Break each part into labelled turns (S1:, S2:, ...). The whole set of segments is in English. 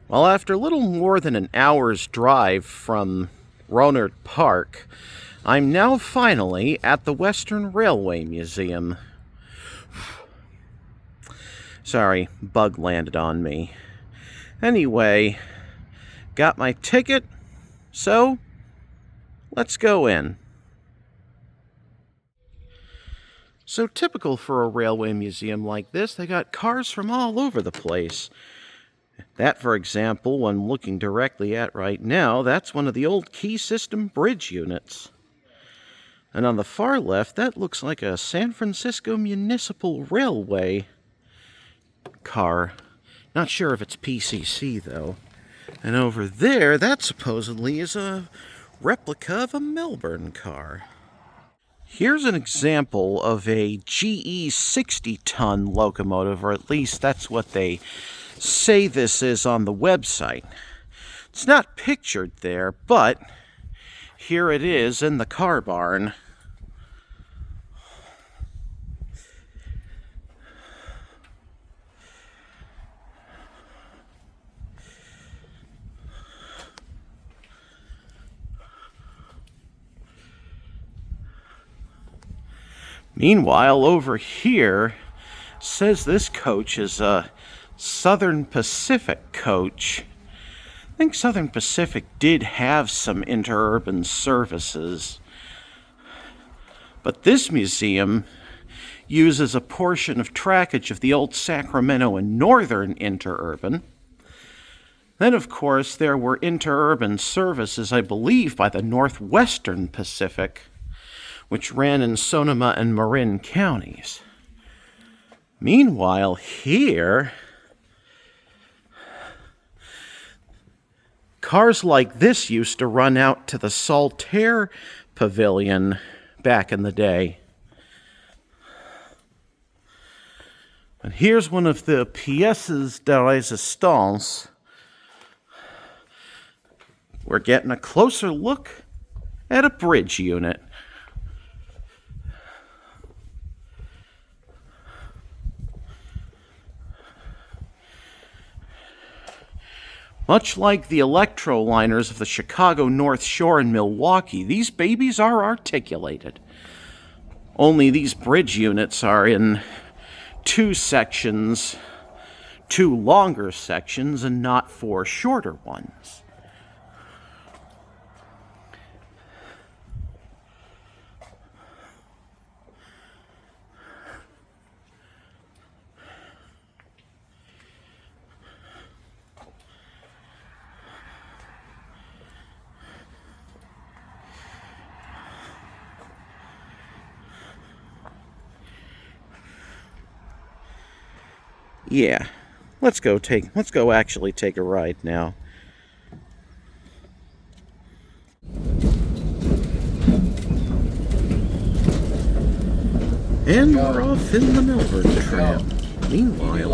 S1: Well, after little more than an hour's drive from Rohnert Park, I'm now finally at the Western Railway Museum. Sorry, bug landed on me. Anyway, got my ticket, so let's go in. So typical for a railway museum like this, they got cars from all over the place. That, for example, one I'm looking directly at right now, that's one of the old key system bridge units. And on the far left, that looks like a San Francisco Municipal Railway car. Not sure if it's PCC, though. And over there, that supposedly is a replica of a Melbourne car. Here's an example of a GE 60-ton locomotive, or at least that's what they say this is on the website. It's not pictured there, but here it is in the car barn. Meanwhile, over here, says this coach is a Southern Pacific coach. I think Southern Pacific did have some interurban services, but this museum uses a portion of trackage of the old Sacramento and Northern interurban. Then, of course, there were interurban services, I believe, by the Northwestern Pacific, which ran in Sonoma and Marin counties. Meanwhile, here, cars like this used to run out to the Saltaire Pavilion back in the day. And here's one of the pièces de résistance. We're getting a closer look at a bridge unit. Much like the Electroliners of the Chicago North Shore and Milwaukee, these babies are articulated. Only these bridge units are in two sections, two longer sections, and not four shorter ones. Yeah, let's go actually take a ride now. And we're off in the Melbourne tram. Meanwhile,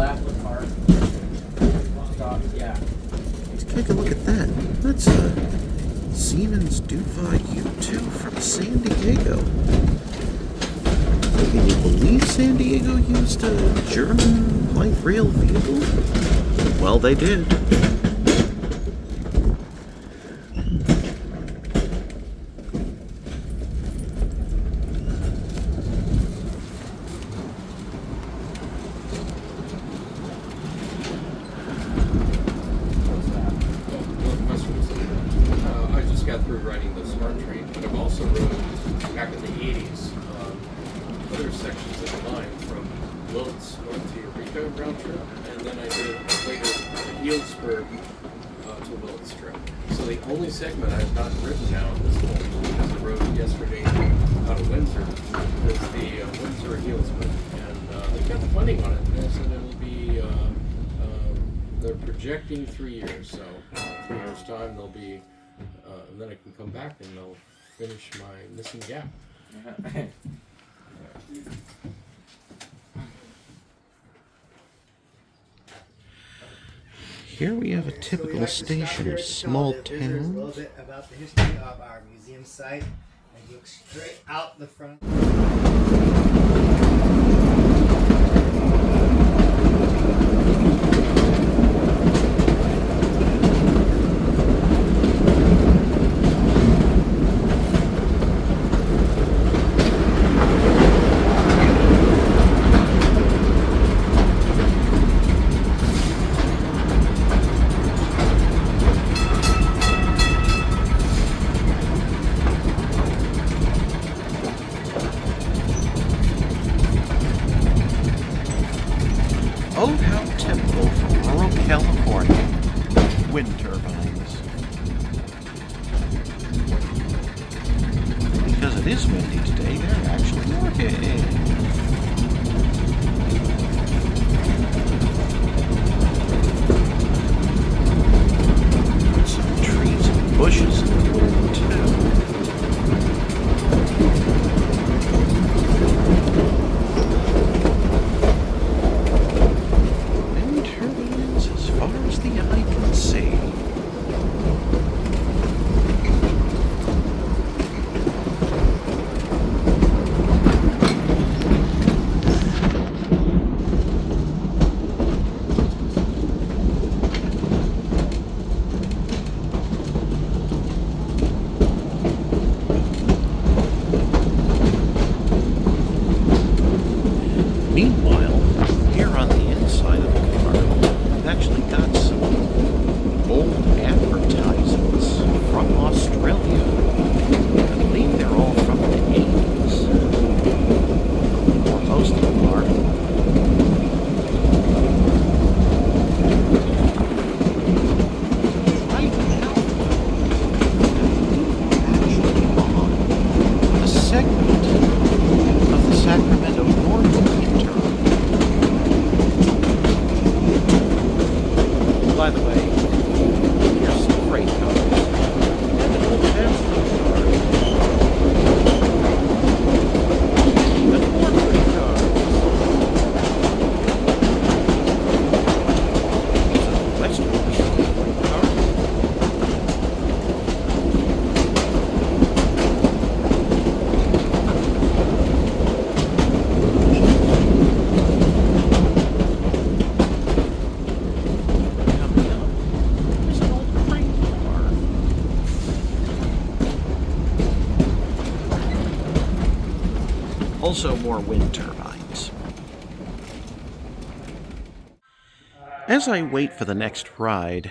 S1: let's take a look at that. That's a Siemens Duva U2 from San Diego. Can you believe San Diego used a German light rail vehicle? Well, they did.
S2: I just got through riding the Smart Train, but I've also rode back in the 80s. Other sections of the line from Willetts north to Eureka round trip, and then I did later Healdsburg to Willetts trip. So the only segment I've not written down this morning, because I rode yesterday out of Windsor, is the Windsor Healdsburg, and they've got the funding on it. And they said it'll be they're projecting 3 years, so 3 years time they'll be, and then I can come back and they'll finish my missing gap.
S1: Here we have a typical station of small towns.
S3: A little bit about the history of our museum site, and you look straight out the front.
S1: wind turbines. Because it is windy today, they're actually working. Some trees and bushes in the wind, too. Wind turbines as far as the eye can see. Meanwhile, here on the inside of the car, I've actually got some old advertisements from Australia. I believe they're all from the 80s. Or most of them are. Right now, actually on a segment of the Sacramento North Winter. By the way, here's some freight cars. And an old passenger car. And more freight cars. These are the Western freight cars. Coming up, there's an old freight car. Also more wind turbines. As I wait for the next ride,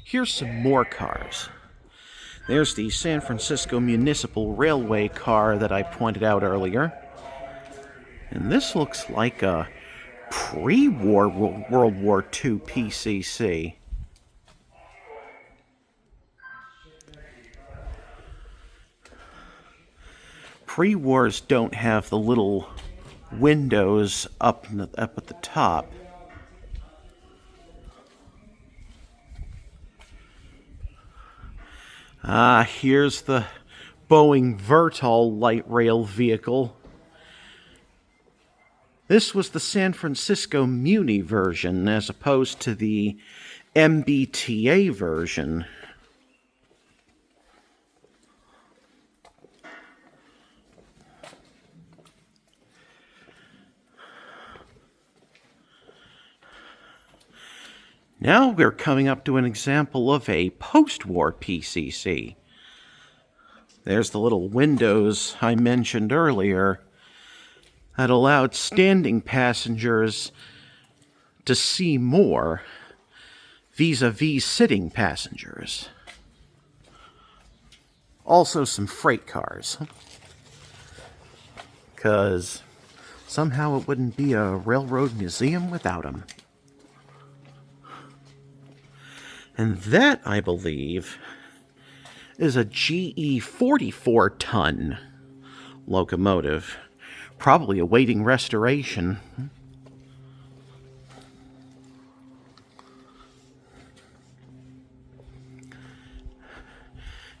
S1: here's some more cars. There's the San Francisco Municipal Railway car that I pointed out earlier. And this looks like a pre-war World War II PCC. Pre-wars don't have the little windows up at the top. Here's the Boeing Vertol light rail vehicle. This was the San Francisco Muni version as opposed to the MBTA version. Now we're coming up to an example of a post-war PCC. There's the little windows I mentioned earlier that allowed standing passengers to see more vis-a-vis sitting passengers. Also some freight cars, because somehow it wouldn't be a railroad museum without them. And that, I believe, is a GE 44-ton locomotive, probably awaiting restoration.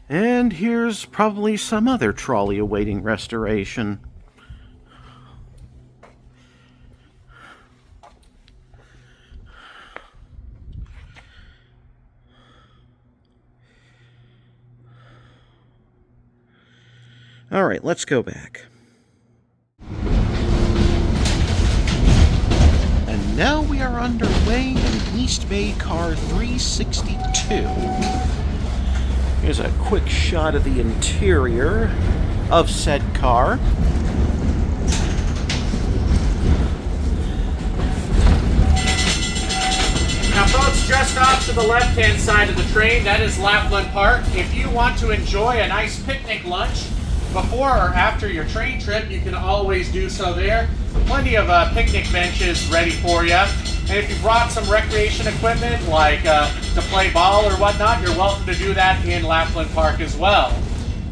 S1: And here's probably some other trolley awaiting restoration. All right, let's go back. And now we are underway in East Bay Car 362. Here's a quick shot of the interior of said car.
S4: Now folks, just off to the left-hand side of the train, that is Lapland Park. If you want to enjoy a nice picnic lunch before or after your train trip, you can always do so there. Plenty of picnic benches ready for you. And if you brought some recreation equipment, like to play ball or whatnot, you're welcome to do that in Lapland Park as well.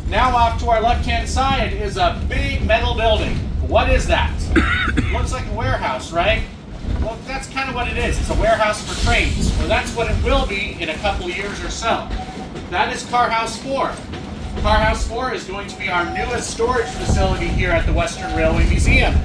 S4: Now off to our left-hand side is a big metal building. What is that? Looks like a warehouse, right? Well, that's kind of what it is. It's a warehouse for trains. Well, that's what it will be in a couple years or so. That is Car House 4. Car House 4 is going to be our newest storage facility here at the Western Railway Museum.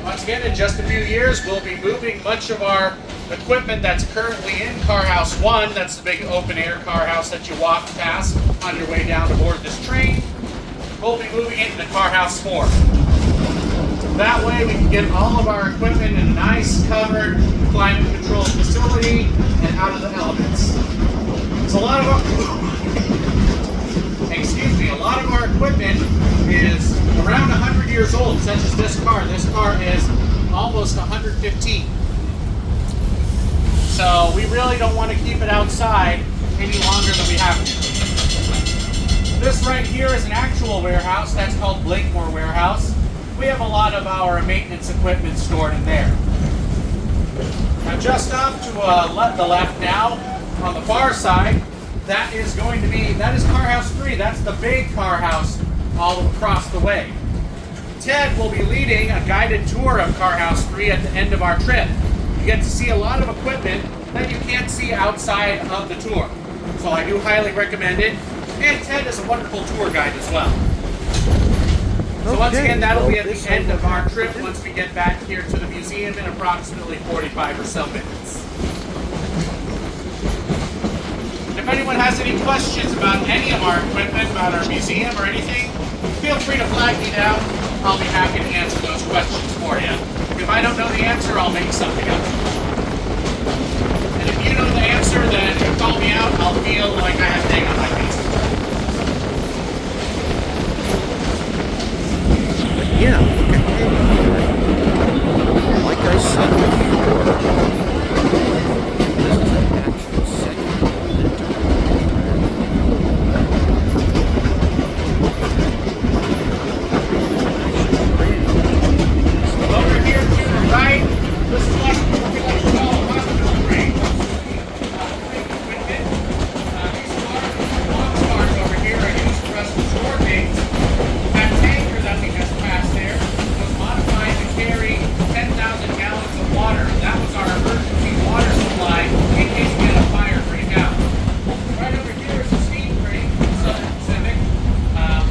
S4: Once again, in just a few years, we'll be moving much of our equipment that's currently in Car House 1, that's the big open-air car house that you walk past on your way down to board this train. We'll be moving it into Car House 4. That way we can get all of our equipment in a nice, covered, climate-controlled facility and out of the elements. So a lot of our equipment is around 100 years old, such as this car. This car is almost 115. So we really don't want to keep it outside any longer than we have to. This right here is an actual warehouse. That's called Blakemore Warehouse. We have a lot of our maintenance equipment stored in there. Now just off to the left now, on the far side, that is Car House 3. That's the big car house all across the way. Ted will be leading a guided tour of Car House 3 at the end of our trip. You get to see a lot of equipment that you can't see outside of the tour. So I do highly recommend it. And Ted is a wonderful tour guide as well. So once again, that'll be at the end of our trip once we get back here to the museum in approximately 45 or so minutes. If anyone has any questions about any of our equipment, about our museum or anything, feel free to flag me down. I'll be happy to answer those questions for you. If I don't know the answer, I'll make something up. And if you know the answer, then you call me out, I'll feel like I have egg on my face.
S1: Yeah, like I said before, this is an actual second
S4: Over here to the right, this is what we like to call a hospital train. These boxcars over here are used for us to store things. That tanker that we just passed there was modified to carry 10,000 gallons of water. That was our emergency water supply in case we had a fire break out. Right over here is a steam crate from Southern Pacific.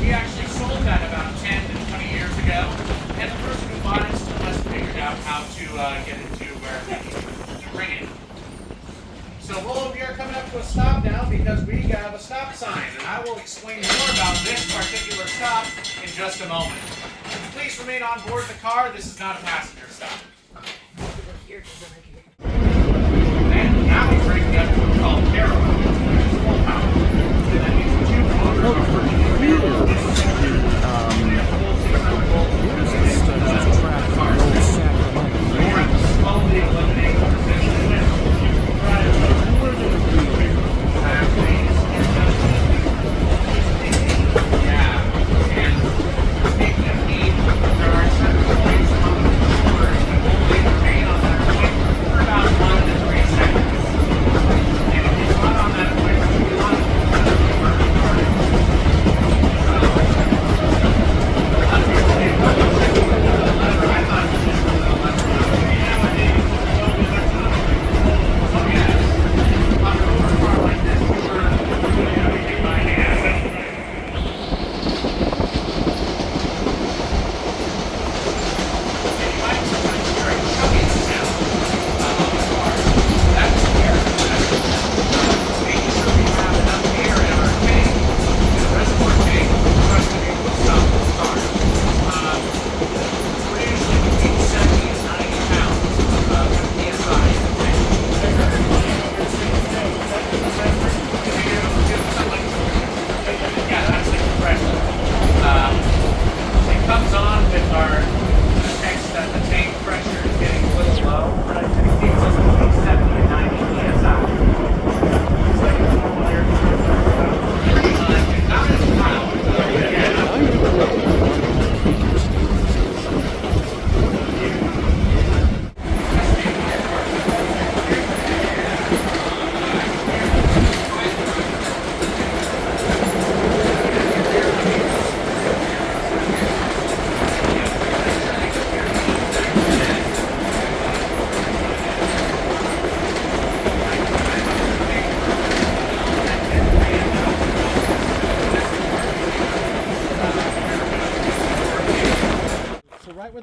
S4: We actually sold that about 10 to 20 years ago, and the person who bought it still hasn't figured out how to get it to where we need to bring it. So we are coming up to a stop now because we have a stop sign, and I will explain more about this particular stop in just a moment. Please remain on board the car. This is not a passenger stop. And now we bring up what we call Caravan. Full power. That means two motors are working together. Slowly eliminate resistance.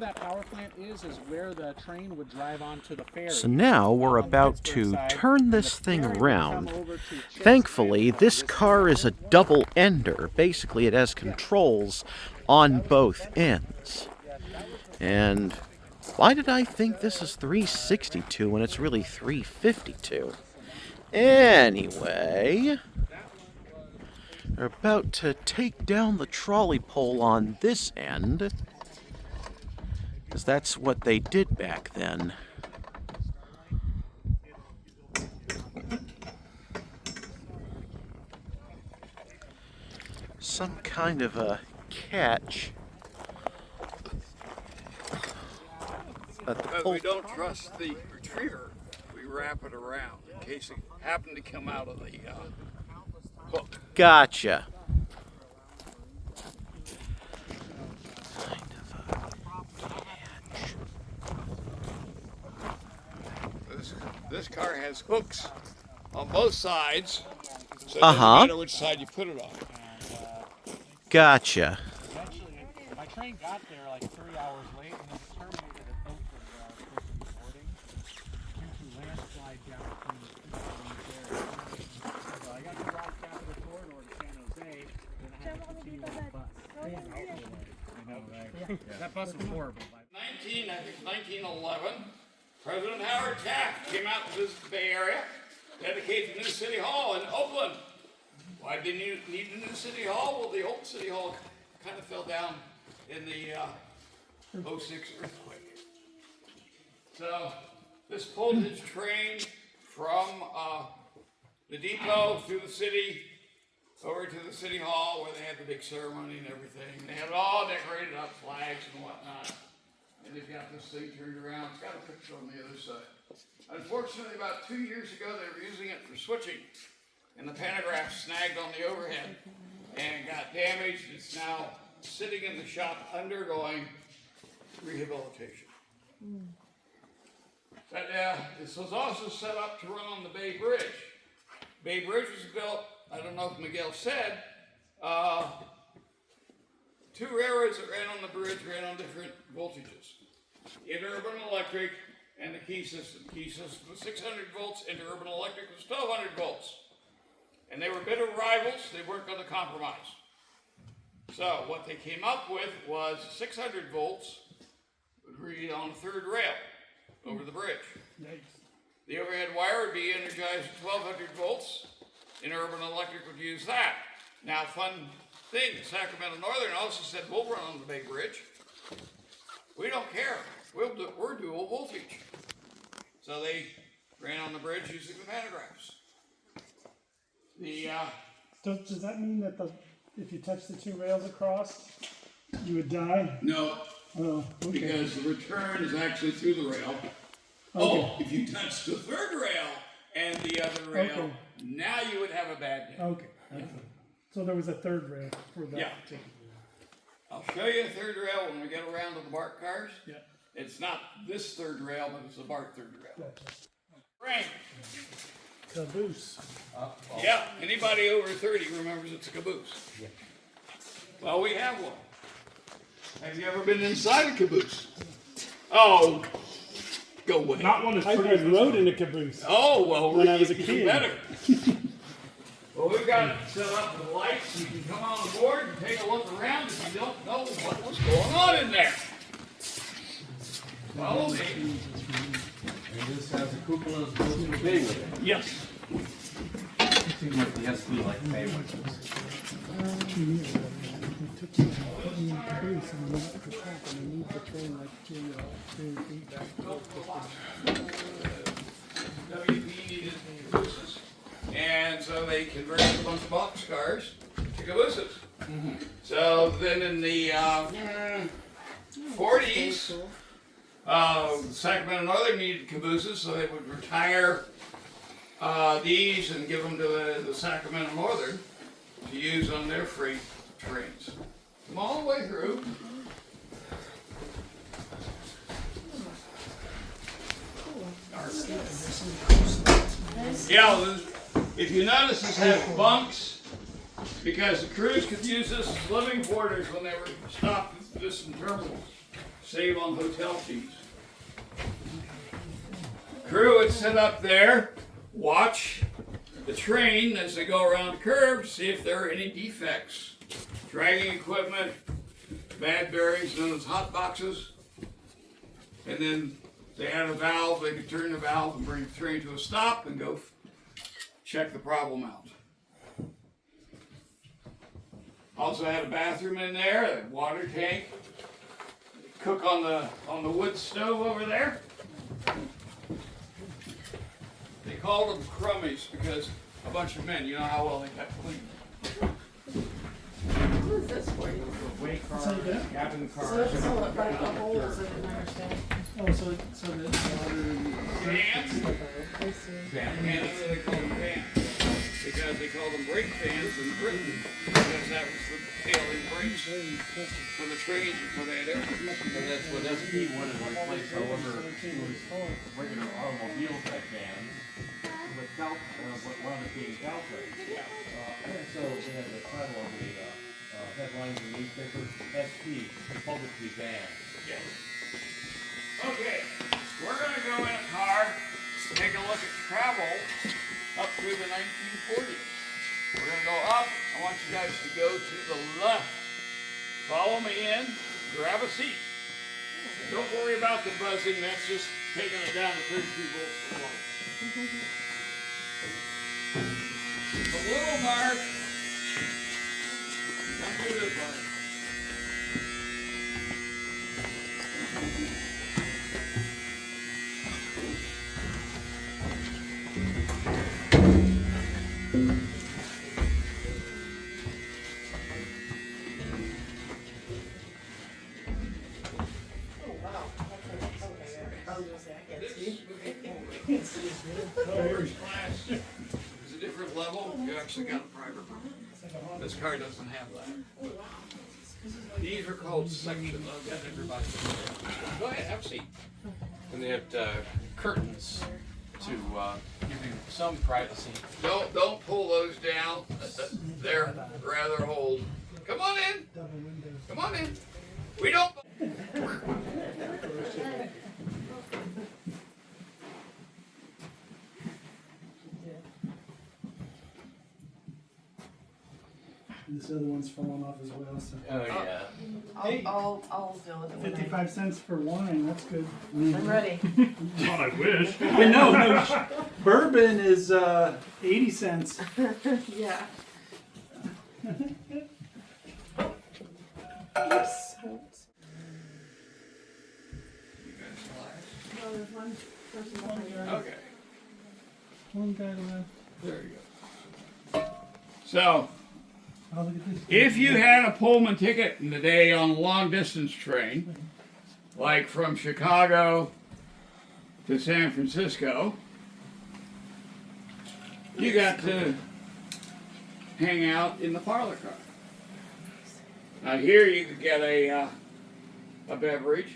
S4: that power plant is where the train would drive onto the ferry.
S1: So now we're
S4: On the
S1: about
S4: Pittsburgh
S1: to
S4: side,
S1: turn
S4: and
S1: this
S4: the
S1: thing
S4: ferry would
S1: around.
S4: come over to Chip's
S1: Thankfully,
S4: Landing on
S1: this car is a
S4: side.
S1: double ender. Basically, it has controls on both ends. And why did I think this is 362 when it's really 352? Anyway, we're about to take down the trolley pole on this end, because that's what they did back then. Some kind of a catch. At the
S5: Because
S1: pole.
S5: we don't trust the retriever, we wrap it around in case it happened to come out of the hook.
S1: Gotcha. Kind of a catch.
S5: This car has hooks on both sides, so it
S1: Uh-huh.
S5: doesn't matter which side you put it on.
S1: Gotcha.
S4: Eventually, my train got there like 3 hours late, and then it terminated at Oakland where I was supposed to be boarding due to landslide down from the So I got to ride Capital Corridor to San Jose, then I had to continue on the bus. I know, right? That bus was horrible.
S5: I think 1911, President Howard Taft came out to visit the Bay Area, dedicated the new City Hall in Oakland. Why did they need a new City Hall? Well, the old City Hall kind of fell down in the 06 earthquake. So this pulled his train from the depot through the city over to the City Hall where they had the big ceremony and everything. They had it all decorated up, flags and whatnot. And they've got this thing turned around. It's got a picture on the other side. Unfortunately, about 2 years ago, they were using it for switching. And the pantograph snagged on the overhead and got damaged. It's now sitting in the shop undergoing rehabilitation. But this was also set up to run on the Bay Bridge. Bay Bridge was built, I don't know if Miguel said, two railroads that ran on the bridge ran on different voltages. Interurban Electric and the Key System. Key System was 600 volts, Interurban Electric was 1200 volts. And they were bitter rivals, they weren't going to compromise. So what they came up with was 600 volts would read on the third rail over the bridge. The overhead wire would be energized at 1200 volts. Interurban Electric would use that. Now, fun thing, Sacramento Northern also said, we'll run on the Bay Bridge. We don't care. We're dual voltage. So they ran on the bridge using the pantographs.
S6: Does that mean that if you touch the two rails across, you would die?
S5: No,
S6: Oh, okay.
S5: because the return is actually through the rail. Oh, if you touch the third rail and the other rail,
S6: Okay.
S5: now you would have a bad day.
S6: Okay. So there was a third rail for that
S5: Yeah.
S6: particular.
S5: I'll show you a third rail when we get around to the BART cars.
S6: Yeah.
S5: It's not this third rail, but it's the BART third rail.
S6: Gotcha.
S5: Right.
S6: Caboose.
S5: Yeah, anybody over 30 remembers it's a caboose. Yeah. Well, we have one. Have you ever been inside a caboose? Oh, go away.
S6: Not one I rode in a caboose.
S5: Oh, well,
S6: When I was a
S5: even
S6: kid.
S5: better. Well, we've got it set up with lights. You can come on board and take a look around if you don't know what was going on in there. Follow me.
S2: And this has a cupola as opposed to a bay with it.
S5: Yes.
S2: Seems like it has to be like a bay with it.
S6: 2 years ago, they took some caboose and went up the top and they moved the train like 2 feet back and forth.
S5: WP needed cabooses. And so they converted a bunch of boxcars to cabooses. So then in the 40s, Sacramento Northern needed cabooses, so they would retire these and give them to the Sacramento Northern to use on their freight trains. Come all the way through. Yeah, if you notice, this has bunks because the crews could use this as living quarters when they were stopped at distant terminals. Save on hotel fees. Crew would sit up there, watch the train as they go around the curve, see if there are any defects. Dragging equipment, bad bearings, known as hot boxes. And then they had a valve, they could turn the valve and bring the train to a stop and go check the problem out. Also had a bathroom in there, a water tank, cook on the wood stove over there. They called them crummies because a bunch of men, you know how well they kept clean.
S7: What is this for you?
S4: Way cars, cabin
S7: So
S4: cars.
S7: it's all like the holes, I didn't understand.
S6: Oh, so that water and
S5: Fans,
S7: I see.
S5: and they call them fans because they call them brake fans in Britain because that was the failing brakes for the trains before they had air.
S4: And that's what SP wanted to replace, however, it was regular automobile type vans with what wound up being Caltrain. So they had the title of the headlines in the newspaper, SP, the public van.
S5: Yes. Okay, we're going to go in a car, take a look at travel up through the 1940s. We're going to go up. I want you guys to go to the left. Follow me in, grab a seat. Don't worry about the buzzing, that's just taking it down to 32 volts per watt. A little mark. Come through this one. First class is a different level. You actually got a private room. This car doesn't have that. These are called sections. I'll get everybody. Go ahead, have a seat.
S4: And they had curtains to give you some privacy.
S5: Don't pull those down. They're rather old. Come on in. Come on in. We don't.
S6: this other one's falling off as well. So
S4: Oh, yeah.
S7: I'll deal with it when
S6: 55 cents for wine. That's good.
S7: I'm ready.
S8: God, I wish.
S6: I know. No, bourbon is 80 cents.
S7: Yeah. Oops. No, there's one person behind you.
S5: Okay.
S6: One guy left.
S5: There you go. So,
S6: Oh, look at this.
S5: if you had a Pullman ticket today on a long distance train, like from Chicago to San Francisco, you got to hang out in the parlor car. Now here you could get a beverage,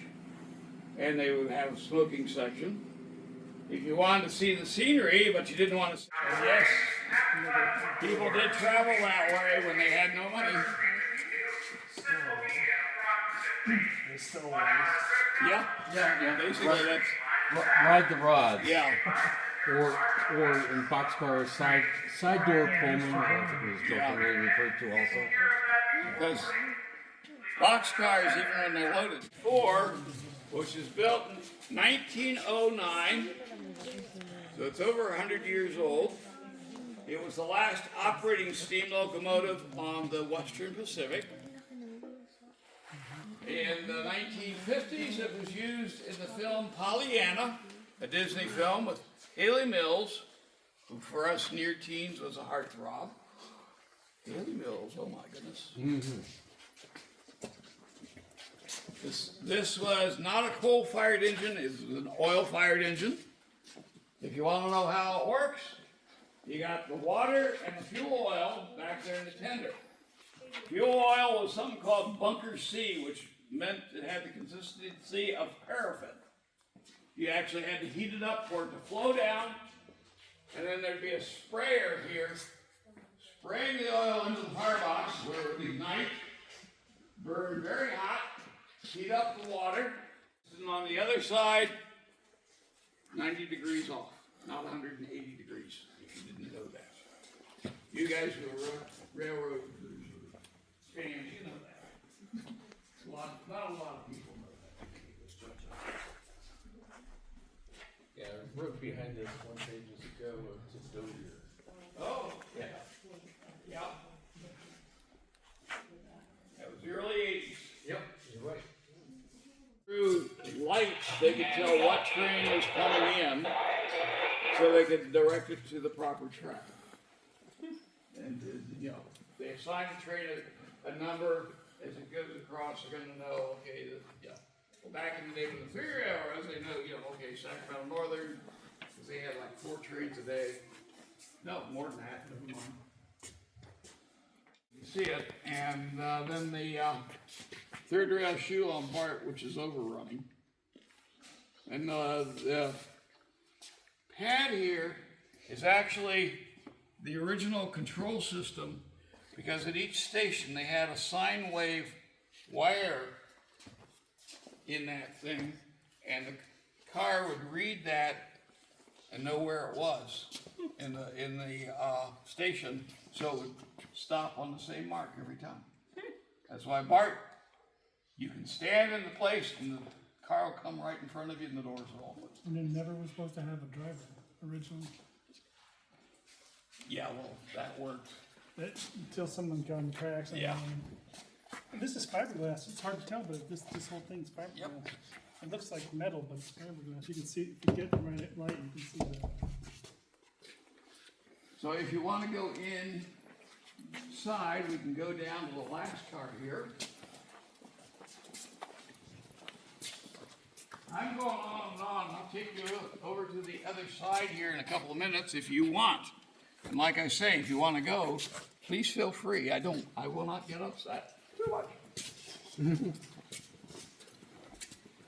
S5: and they would have a smoking section. If you wanted to see the scenery, but you didn't want to, yes, people did travel that way when they had no money. Yeah, basically that's,
S8: Ride the rods.
S5: yeah.
S8: Or in boxcar, side door Pullman, I think it was jokingly referred to also.
S5: Because boxcars, even when they're loaded, Ford, which is built in 1909, so it's over 100 years old. It was the last operating steam locomotive on the Western Pacific. In the 1950s, it was used in the film Pollyanna, a Disney film with Haley Mills, who for us near teens was a heartthrob. Haley Mills, oh my goodness. This was not a coal-fired engine, it was an oil-fired engine. If you want to know how it works, you got the water and the fuel oil back there in the tender. Fuel oil was something called bunker C, which meant it had the consistency of paraffin. You actually had to heat it up for it to flow down, and then there'd be a sprayer here, spraying the oil into the firebox where it would ignite, burn very hot, heat up the water, and on the other side, 90 degrees off, not 180 degrees, if you didn't know that. You guys who are railroad fans, you know that. Not a lot of people know that.
S2: Yeah, I wrote behind this one pages ago of just over here.
S5: Oh, yeah. Yeah. That was the early 80s.
S2: Yep, you're right.
S5: Through lights, they could tell what train was coming in, so they could direct it to the proper track. And, you know, they assign the train a number as it goes across. They're going to know, okay, well, back in the day with the 3 railroads, they know, okay, Sacramento Northern, because they had like 4 trains a day. No, more than that. Never mind. You see it, and then the third rail shoe on Bart, which is overrunning. And the pad here is actually the original control system, because at each station they had a sine wave wire in that thing, and the car would read that and know where it was in the station, so it would stop on the same mark every time. That's why Bart, you can stand in the place and the car will come right in front of you and the doors will open.
S6: And it never was supposed to have a driver originally.
S5: Yeah, well, that worked.
S6: Until someone got on the tracks. And
S5: Yeah.
S6: This is fiberglass. It's hard to tell, but this whole thing's fiberglass.
S5: Yep.
S6: It looks like metal, but it's fiberglass. You can see, if you get the right light, you can see that.
S5: So if you want to go inside, we can go down to the last car here. I'm going on and on. I'll take you over to the other side here in a couple of minutes if you want. And like I say, if you want to go, please feel free. I will not get upset too much.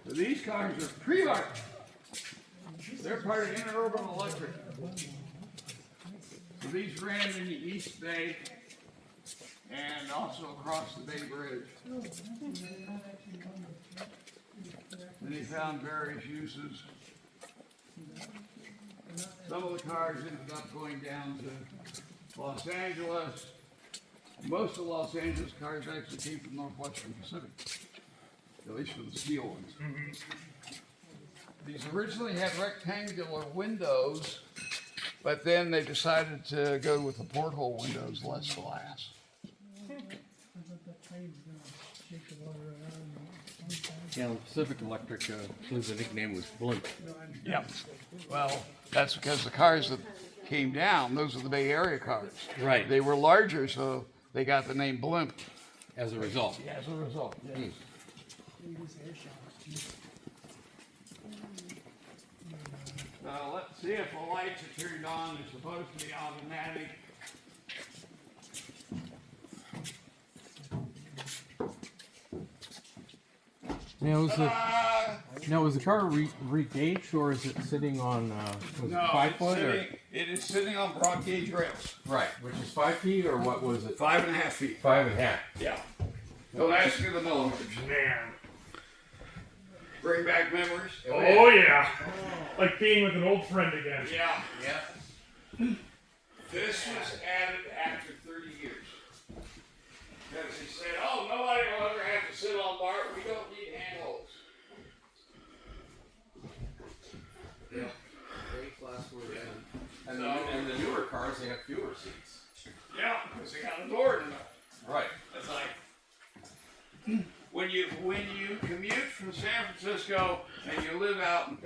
S5: So these cars are pre-art. They're part of Interurban Electric. So these ran in the East Bay and also across the Bay Bridge. And they found various uses. Some of the cars ended up going down to Los Angeles. Most of the Los Angeles cars actually came from Northwestern Pacific, at least for the steel ones. These originally had rectangular windows, but then they decided to go with the porthole windows, less glass.
S8: Yeah, Pacific Electric, the nickname was Blimp.
S5: Yep. Well, that's because the cars that came down, those are the Bay Area cars.
S8: Right.
S5: They were larger, so they got the name Blimp.
S8: As a result.
S5: As a result. Yeah. Now let's see if the lights are turned on. They're supposed to be automatic.
S8: Now, was the car re-gauged, or is it sitting on, was it 5 foot?
S5: It is sitting on broad gauge rails.
S8: Right, which is 5 feet, or what was it?
S5: 5.5 feet.
S8: 5.5.
S5: Yeah. Don't ask me the millimeters.
S9: Man.
S5: Bring back memories.
S9: Oh yeah. Like being with an old friend again.
S5: Yeah. Yeah. This was added after 30 years. Because he said, oh, nobody will ever have to sit on Bart. We don't need handholds.
S2: Yeah. A-class were in.
S8: And the newer cars, they have fewer seats.
S5: Yeah, because they got a door in them.
S8: Right.
S5: It's like when you commute from San Francisco and you live out in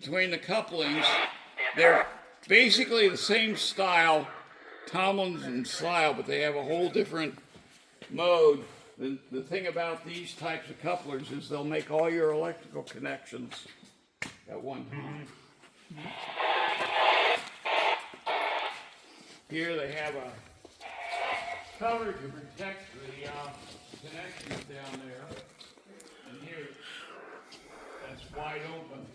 S5: between the couplings, they're basically the same style, Tomlinson style, but they have a whole different mode. The thing about these types of couplers is they'll make all your electrical connections at one time. Here they have a cover to protect the connections down there. And here, that's wide open.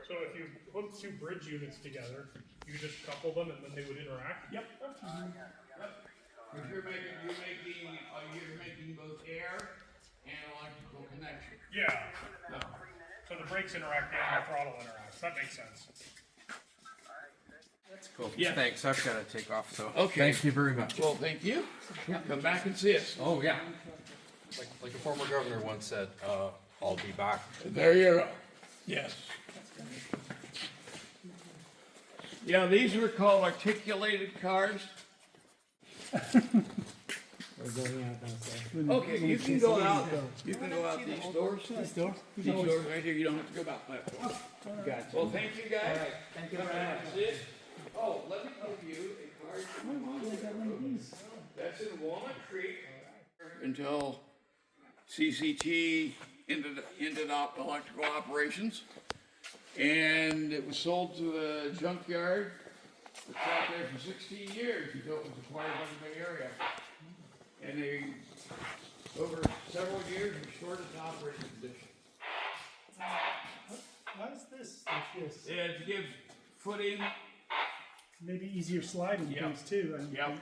S9: So if you hook 2 bridge units together, you just couple them and then they would interact?
S5: Yep. If you're making both air and electrical connection.
S9: Yeah.
S5: So,
S9: So the brakes interact and the throttle interacts. That makes sense.
S8: Cool.
S5: Yeah.
S8: Thanks. I've got to take off. So.
S5: Okay.
S8: Thank you very much.
S5: well, thank you. Come back and see us.
S8: Oh yeah.
S2: Like a former governor once said, I'll be back.
S5: There you go. Yes. Yeah, these were called articulated cars. Okay, you can go out. You can go out these doors. These doors right here. You don't have to go back that way.
S8: Gotcha.
S5: Well, thank you guys.
S3: Thank you
S5: Come
S3: very
S5: back
S3: much.
S5: and see it. Oh, let me give you a card. That's in Walnut Creek until CCT ended up electrical operations, and it was sold to a junkyard that's out there for 16 years until it was acquired by the Bay Area. And they, over several years, restored its operating condition.
S6: Why is this like this?
S5: Yeah, to give footing.
S6: Maybe easier sliding
S5: Yep.
S6: things too. I mean,
S5: Yep.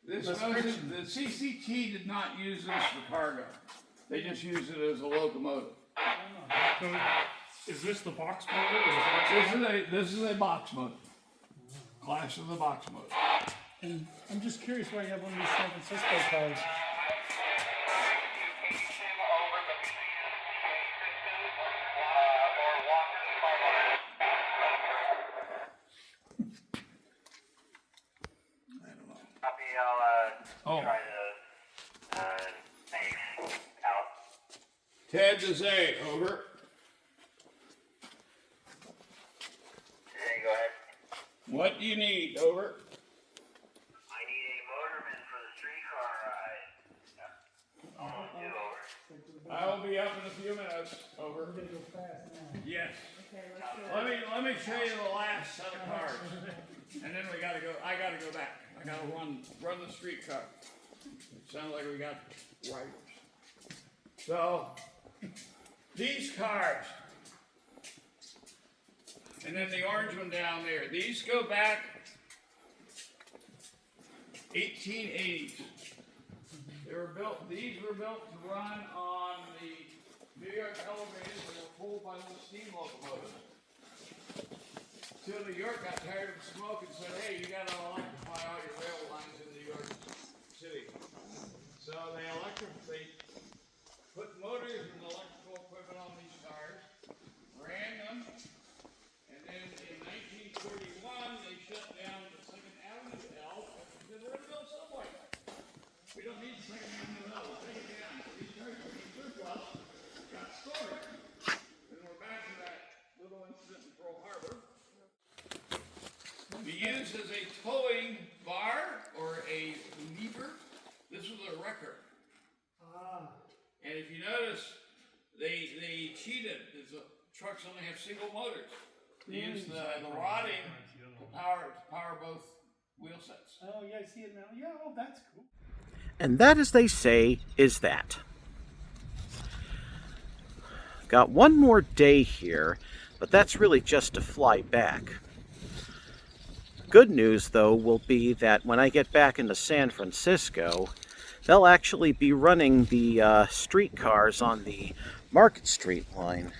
S5: This
S6: Less
S5: wasn't,
S6: friction.
S5: the CCT did not use this for cargo. They just used it as a locomotive.
S9: So is this the box motor or the box?
S5: This is a box motor. Class of the box motor.
S6: And I'm just curious why you have one of these San Francisco cars.
S5: I don't know.
S10: Copy, I'll
S5: Oh.
S10: try to make out.
S5: Ted to say, over.
S10: Hey, go ahead.
S5: What do you need, over?
S10: I need a motorman for the streetcar ride. Almost due, over.
S5: I will be up in a few minutes, over. Yes.
S7: Okay, let's go.
S5: Let me show you the last set of cars. And then I gotta go back. I gotta run the streetcar. Sounds like we got riders. So, these cars, and then the orange one down there, these go back 1880s. These were built to run on the New York elevators that were pulled by little steam locomotives. Till New York got tired of smoke and said, hey, you gotta electrify all your rail lines in New York City. So they put motors and electrical equipment on these cars, ran them, and then in 1931 they shut down the Second Avenue L because we're gonna build subway. We don't need Second Avenue L, we'll take it down. So these cars are in surplus, got stored. And we're back to that little incident in Pearl Harbor. Be used as a towing bar or a lever. This was a wrecker. And if you notice, they cheated. The trucks only have single motors. They use the rodding to power both wheel sets.
S6: Oh yeah, I see it now. Yeah, oh that's cool.
S1: And that, as they say, is that. Got one more day here, but that's really just to fly back. Good news, though, will be that when I get back into San Francisco, they'll actually be running the streetcars on the Market Street line.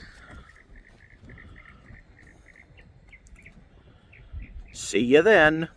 S1: See you then.